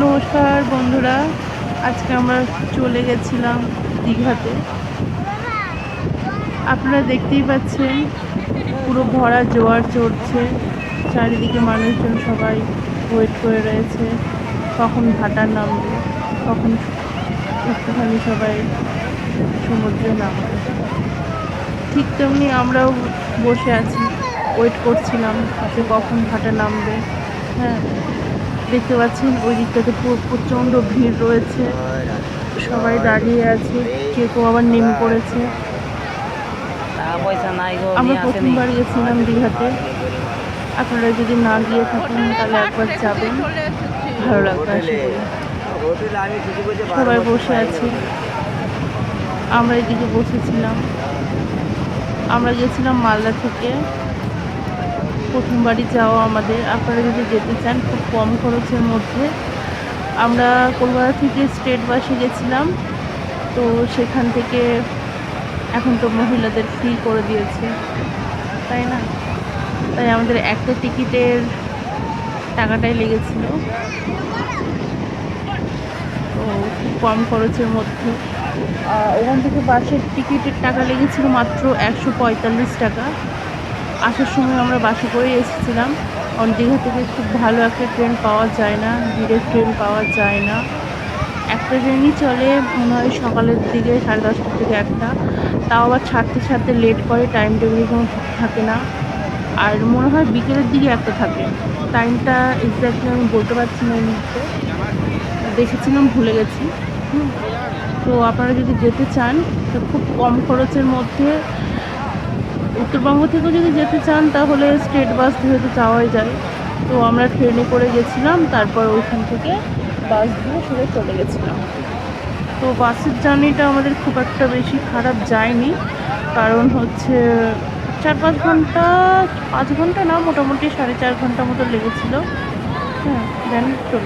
নমস্কার বন্ধুরা, আজকে আমরা চলে গেছিলাম দীঘাতে। আপনারা দেখতেই পাচ্ছেন পুরো ভরা জোয়ার চড়ছে, চারিদিকে মানুষজন সবাই ওয়েট করে রয়েছে কখন ভাটার নামবে, কখন একটুখানি সবাই সমুদ্রে নামবে। ঠিক তেমনি আমরাও বসে আছি, ওয়েট করছিলাম যে কখন ভাটা নামবে। হ্যাঁ, দেখতে পাচ্ছেন ওই দিকটাতে প্রচণ্ড ভিড় রয়েছে, সবাই দাঁড়িয়ে আছে, কেউ কেউ আবার নেমে পড়েছে। আমরা প্রথমবার গেছিলাম দীঘাতে, আপনারা যদি না গিয়ে থাকেন তাহলে একবার যাবেন, ভালো লাগবে আশা করি। সবাই বসে আছে, আমরা এদিকে বসেছিলাম। আমরা গেছিলাম মালদা থেকে, প্রথমবারই যাওয়া আমাদের। আপনারা যদি যেতে চান খুব কম খরচের মধ্যে, আমরা কলকাতা থেকে স্টেট বাসে গেছিলাম। তো সেখান থেকে এখন তো মহিলাদের ফ্রি করে দিয়েছে, তাই না? তাই আমাদের একটা টিকিটের টাকাটাই লেগেছিল, তো খুব কম খরচের মধ্যে। ওখান থেকে বাসের টিকিটের টাকা লেগেছিল মাত্র 145 টাকা। আসার সময় আমরা বাসে করেই এসেছিলাম, কারণ দীঘা থেকে খুব ভালো একটা ট্রেন পাওয়া যায় না, ডিরেক্ট ট্রেন পাওয়া যায় না। একটা ট্রেনই চলে মনে হয় সকালের দিকে 10:30টার থেকে একটা, তাও আবার ছাড়তে ছাড়তে লেট করে, টাইম টেবিল কোনো ঠিক থাকে না। আর মনে হয় বিকেলের দিকে একটা থাকে, টাইমটা এক্স্যাক্টলি আমি বলতে পারছি না এই মুহূর্তে, দেখেছিলাম ভুলে গেছি। তো আপনারা যদি যেতে চান তো খুব কম খরচের মধ্যে, উত্তরবঙ্গ থেকেও যদি যেতে চান তাহলে স্টেট বাস দিয়ে তো যাওয়াই যায়। তো আমরা ট্রেনে করে গেছিলাম, তারপর ওইখান থেকে বাস দিয়ে সরে চলে গেছিলাম। তো বাসের জার্নিটা আমাদের খুব একটা বেশি খারাপ যায়নি, কারণ হচ্ছে 4-5 ঘন্টা, 5 ঘন্টা না, মোটামুটি 4.5 ঘন্টা মতো লেগেছিলো। হ্যাঁ, দেন চলে